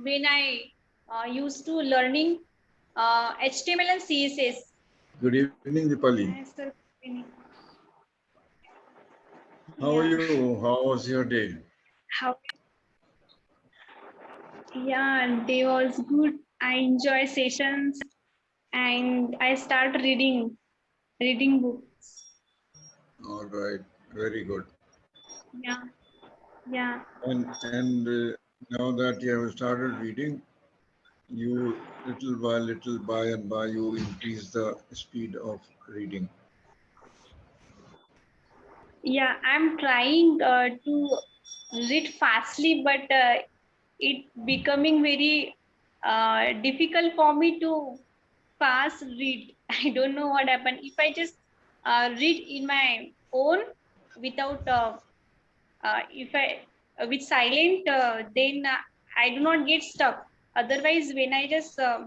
when I used to learning HTML and CSS. Good evening, Dipali. Yes, sir. How are Yeah. you? How was your day? How? Yeah, day was good. I enjoy sessions and I start reading books. All right, very good. Yeah, yeah. And now that you have started reading, you little by and by you increase the speed of reading. Yeah, I'm trying to read fastly, but it becoming very difficult for me to fast read. I don't know what happened. If I just read in my own without if I with silent, then I do not get stuck. Otherwise, when I just uh,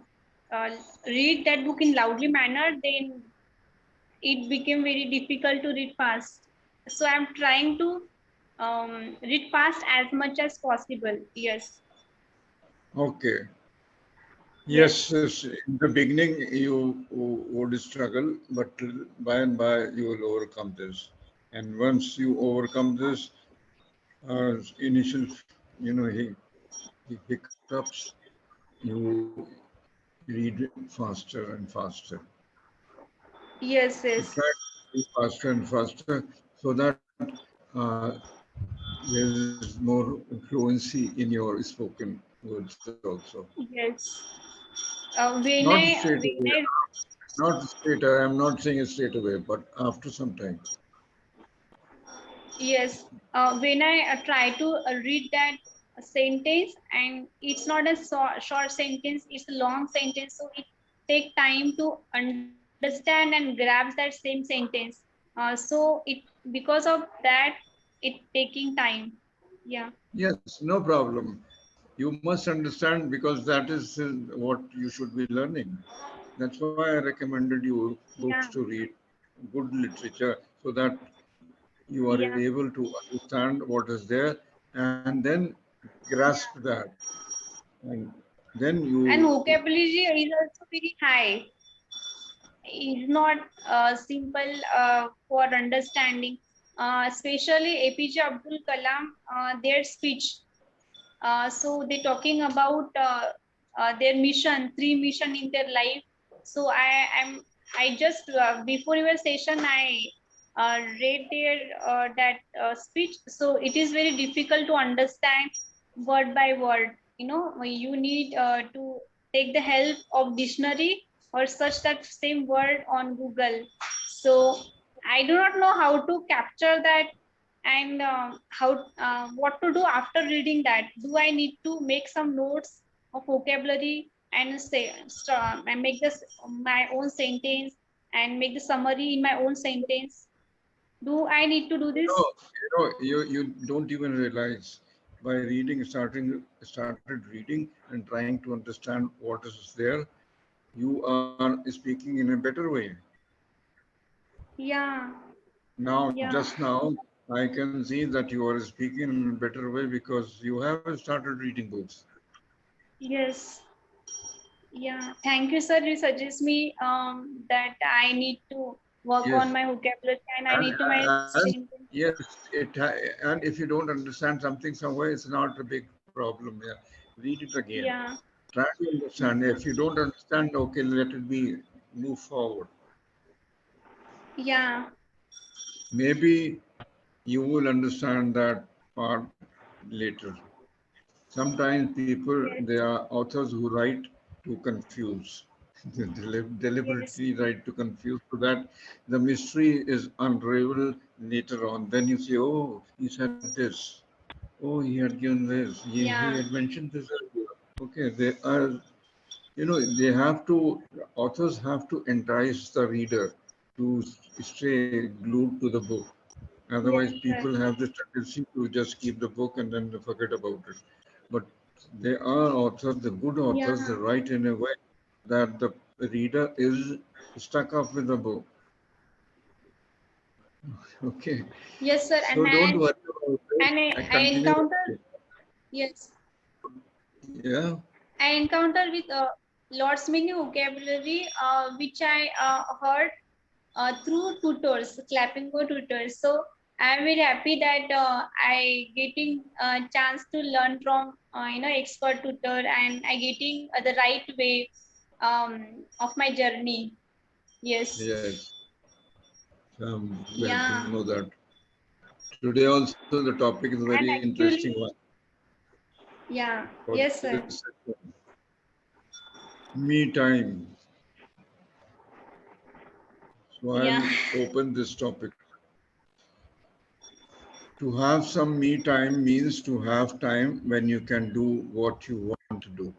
read that book in loudly manner, then it became very difficult to read fast. So I'm trying to read fast as much as possible. Yes, Okay. yes, Yes, yes, in the beginning you would struggle, but by and by you will overcome this. And once you overcome this initial, hiccups, you read faster and faster. yes, You yes, try to read faster and faster so that uh, there is more fluency in your spoken words also. yes. Not straight away. Not straight away. I'm not saying it straight away, but after some time. Yes, when I try to read that sentence, and it's not a short sentence, it's a long sentence, so it take time to understand and grab that same sentence. So it because of that, it taking time. Yeah, Yes, no problem. You must understand because that is what you should be learning. That's why I recommended you books yeah, to read, good literature, so that you are yeah. able to understand what is there and then grasp that. And then And you, vocabulary is also very high. Is not simple for understanding. Especially APJ Abdul Kalam, their speech. So they're talking about their mission, three mission in their life. So I just before your session I read their that speech. So it is very difficult to understand word by word. You know, you need to take the help of dictionary or search that same word on Google. So I do not know how to capture that and how what to do after reading that. Do I need to make some notes of vocabulary and say and make this my own sentence and make the summary in my own sentence? Do I need to do this? you don't even realize by reading, started reading and trying to understand what is there, you are speaking in a better way. Yeah, Now, yeah, just now, I can see that you are speaking in a better way because you have started reading books. yes, yeah. Thank you, sir. You suggest me that I need to work Yes, on my vocabulary and I need to my and sentence. yes, and if you don't understand something somewhere, it's not a big problem. Yeah, read it again. Yeah, Try to understand. If you don't understand, okay, let it be. Move forward. yeah, Maybe you will understand that part later. Sometimes people, yes, they are authors who write to confuse. They yes, deliberately write to confuse so that the mystery is unraveled later on. Then you say, oh, he said this. Oh, he had given this. He yeah, had mentioned this earlier. Okay, they are, they have to, authors have to entice the reader to stay glued to the book. Otherwise, yes, sir. people have this tendency to just keep the book and then forget about it. But there are authors, the good authors, they Yeah. write in a way that the reader is stuck up with the book. Okay, Yes, sir. so don't worry about it. And I I continue. encounter yes. Yeah. I encounter with lots many vocabulary which I heard through tutors, Clapingo tutors. So I'm very happy that I getting a chance to learn from expert tutor, and I getting the right way of my journey. Yes. Yes. I'm glad to Yeah. know that. Today also the topic is very And interesting one actually, yeah. for Yes, this sir. session. Me time. So Yeah. I'll open this topic. To have some me time means to have time when you can do what you want to do.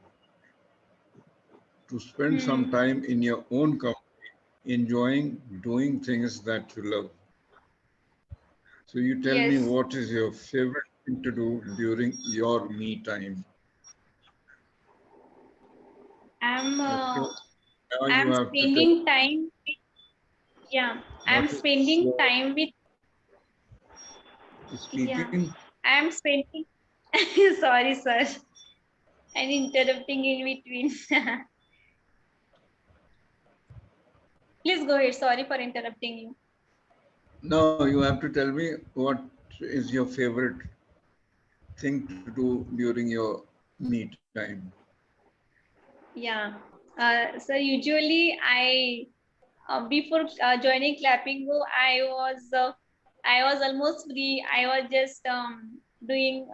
To spend some Hmm. time in your own company, enjoying doing things that you love. So you tell me, Yes. what is your favorite thing to do during your me time? I'm Okay, uh, now you I'm have to tell spending time. Yeah. I'm what is spending your time with. Yeah. speaking. I'm spending. Sorry, sir. And interrupting in between. Please go ahead. Sorry for interrupting you. No, you have to tell me what is your favorite thing to do during your me time. Yeah. So usually before joining Clapingo, I was almost free. I was just doing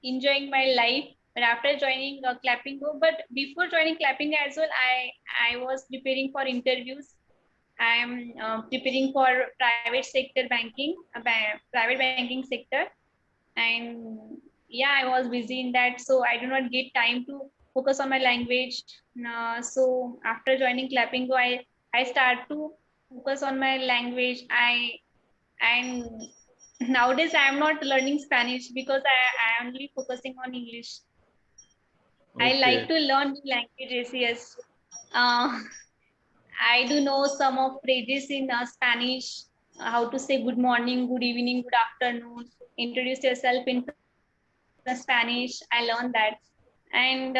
enjoying my life. But after joining Clapingo, but before joining Clapingo as well, I was preparing for interviews. I'm preparing for private sector banking, private banking sector, and yeah, I was busy in that, so I do not get time to focus on my language. So after joining Clapingo, I start to focus on my language. And nowadays I am not learning Spanish because I am only focusing on English. I like Okay, to learn languages. Yes. uh, I do know some of phrases in Spanish, how to say good morning, good evening, good afternoon, introduce yourself in Spanish. I learned that. And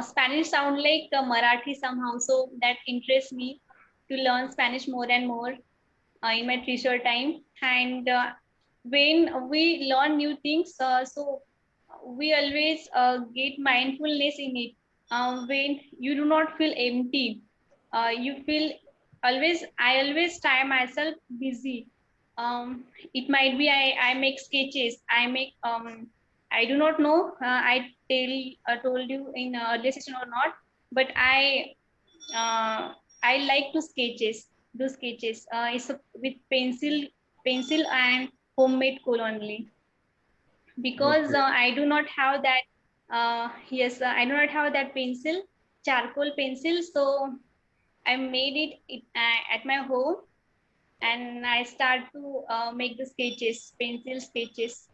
Spanish sound like Marathi somehow, so that interests me to learn Spanish more and more in my leisure time. And when we learn new things, so we always get mindfulness in it. When you do not feel empty, you feel always. I always try myself busy. It might be I make sketches. I do not know. I told you in earlier session or not, but uh, I like to sketches. Do sketches. With pencil and homemade coal only, because okay. I do not have that. Yes, I do not have that pencil, charcoal pencil. So I made it at my home, and I start to make the sketches, pencil sketches,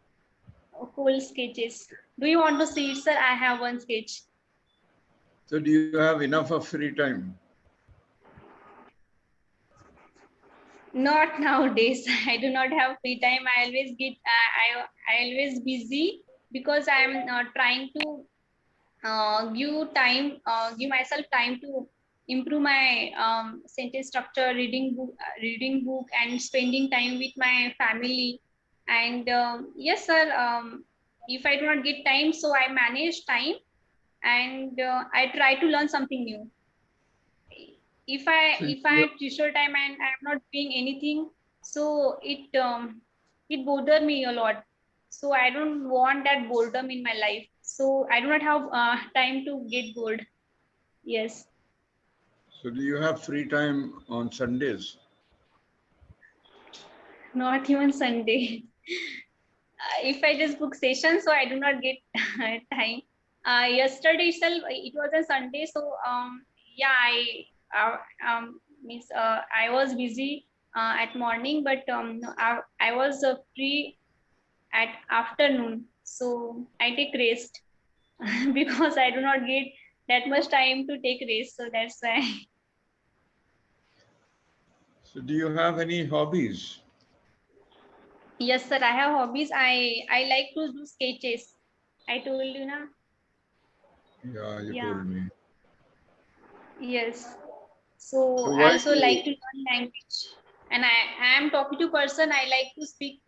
coal sketches. Do you want to see it, sir? I have one sketch. So do you have enough of free time? Not nowadays. I do not have free time. I always busy because I am trying to give myself time to improve my sentence structure, reading book, and spending time with my family. And yes, sir. If I do not get time, so I manage time, and I try to learn something new. if i So if I you, have leisure time and I'm not doing anything, so it bother me a lot. So I don't want that boredom in my life, so I do not have time to get bored. Yes. so do you have free time on Sundays? Not even Sunday. If I just book session, so I do not get time. Yesterday itself, it was a Sunday, so yeah, uh, means I was busy at morning, but no, I was free at afternoon, so I take rest because I do not get that much time to take rest, so that's why. So do you have any hobbies? Yes, sir, I have hobbies. I like to do sketches. I told you na. Yeah, you Yeah. told me. Yes. So So I why also like to learn language, and I am talking to person. I like to speak.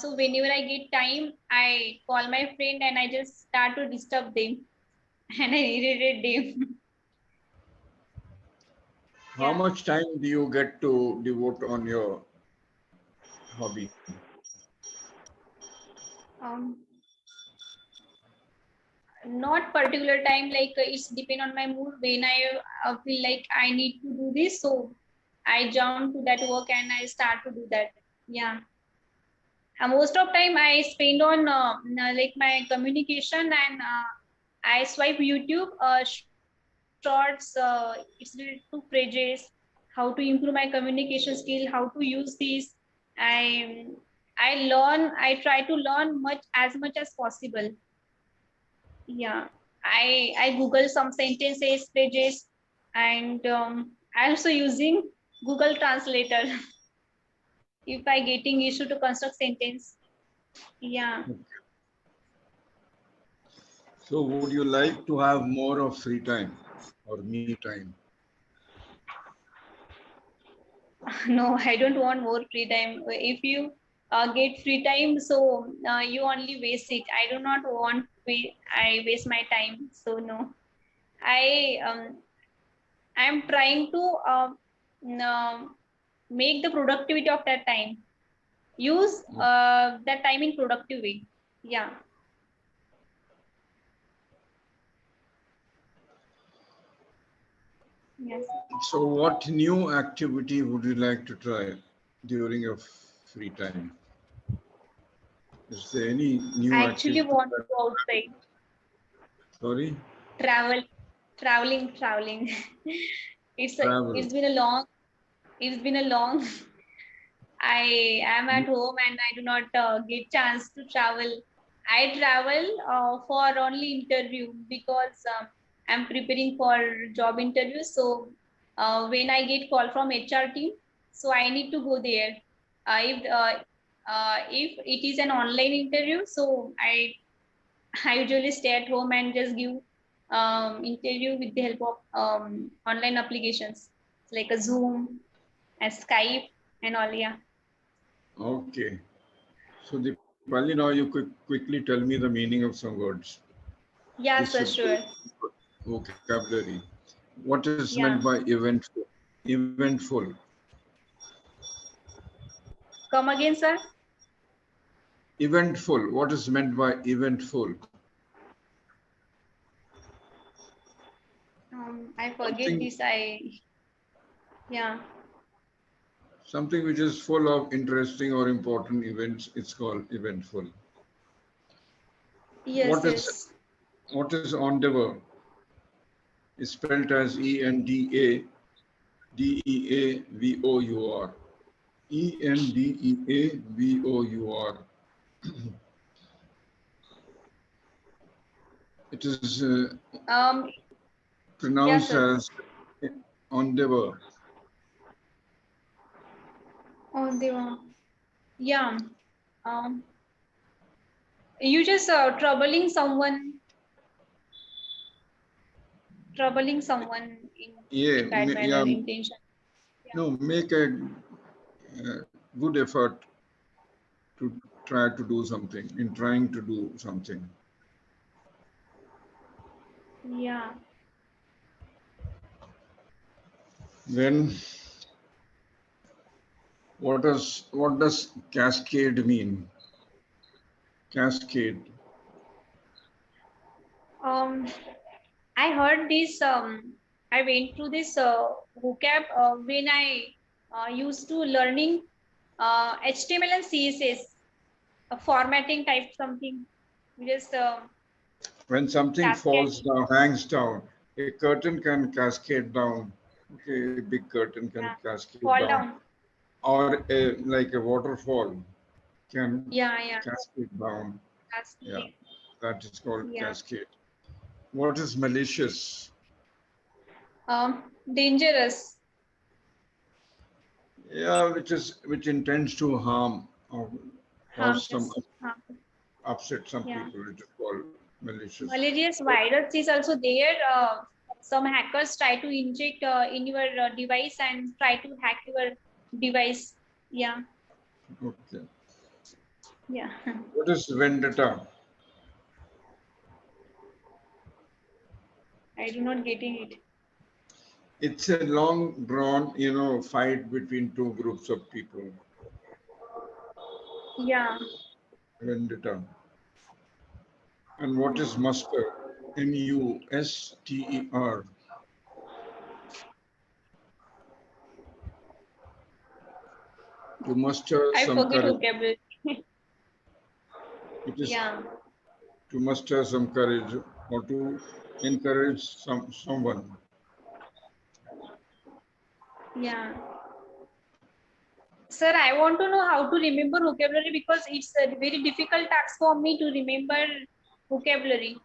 So whenever I get time, I call my friend and I just start to disturb them, and I irritate them. how Yeah. much time do you get to devote on your hobby? Um, Not particular time. Like it's depend on my mood. When I feel like I need to do this, so I jump to that work and I start to do that. Yeah. Most of time I spend on like my communication, and I swipe YouTube shorts. It's related to phrases, how to improve my communication skill, how to use these. I i learn, I try to learn much as possible. Yeah. I Google some sentences, phrases, and I also using Google Translator if I getting issue to construct sentence. Yeah. So would you like to have more of free time or me time? No, I don't want more free time. If you get free time, so you only waste it. I do not want I waste my time, so no. I um i'm trying to make the productivity of that time, use that time in productive way. Yeah. Yes. So what new activity would you like to try during your free time? Is there any new I actually activity want to that, go outside, sorry, travel, traveling. travel? It's been a long, it's been a long. I am at home and I do not get chance to travel. I travel for only interview because I'm preparing for job interview. So when I get call from HR team, so I need to go there. If it is an online interview, so I usually stay at home and just give interview with the help of online applications like a Zoom, a Skype, and all. Yeah. Okay. So Deepali, now you could quickly tell me the meaning of some words. Yeah, This sir, should be sure. vocabulary. What is meant by Yeah. eventful? Eventful. Come again, sir. Eventful. What is meant by eventful? I forget Something this. Yeah. something which is full of interesting or important events. It's called eventful. Yes, What is yes. what is endeavor? It's spelled as ENDADEAVOUR. ENDEAVOUR. It is Um, yeah, pronounced sir. as endeavor. Oh, they were. Yeah. Um, you just troubling someone Yeah, in bad manner, yeah. intention. Yeah. No, make a good effort to try to do something, in trying to do something. Yeah. Then what does cascade mean? Cascade. Um, I heard this. I went through this vocab when I used to learning HTML and CSS, formatting type something. Just When something cascade. falls down, hangs down, a curtain can cascade down. Okay, a big curtain can Yeah. cascade Fall down, down. or like a waterfall can Yeah, yeah. cascade down. Yeah, Cascade. that is called Yeah. cascade. What is malicious? Dangerous. Yeah, which intends to harm or cause some Harmless. Harmful. upset some Yeah. people. It is called malicious. Malicious virus is also there. Some hackers try to inject in your device and try to hack your device. Yeah. Okay. Yeah. What is vendetta? I do not getting it. It's a long drawn, fight between two groups of people. Yeah. Vendetta. And what is muster? muster. To muster I some forget courage. vocabulary. It is Yeah. to muster some courage or to encourage someone. Yeah. Sir, I want to know how to remember vocabulary because it's a very difficult task for me to remember vocabulary.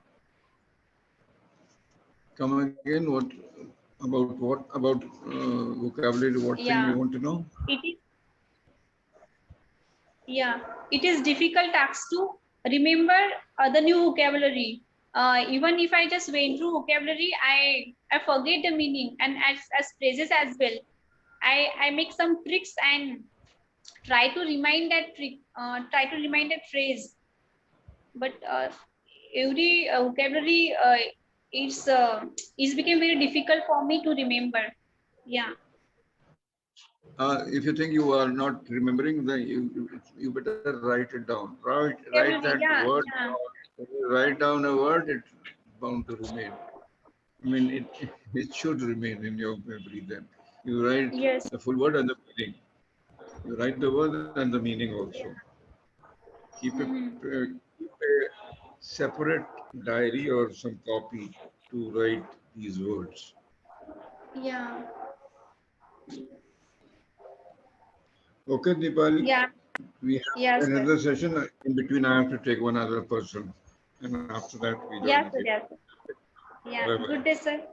Come again. What about vocabulary? What thing you Yeah. want to know? It is. Yeah. It is difficult task to remember the new vocabulary. Even if I just went through vocabulary, I forget the meaning and as phrases as well. I make some tricks and try to remind that trick. Try to remind that phrase. But every vocabulary it's became very difficult for me to remember. Yeah. If you think you are not remembering, then you better write it down. Write that Vocabulary, yeah, word yeah. down. When you write down a word, it's bound to remain. I mean, it should remain in your memory. Then you write Yes. the full word and the meaning. You write the word and the meaning also. Yeah. Keep a separate diary or some copy to write these words. Yeah. Okay, Deepali, Yeah. we have Yes, sir. another session. In between, I have to take one other person, and after that, we join Yes, sir. again. Yes, sir. Yeah. Bye bye. Good day, sir.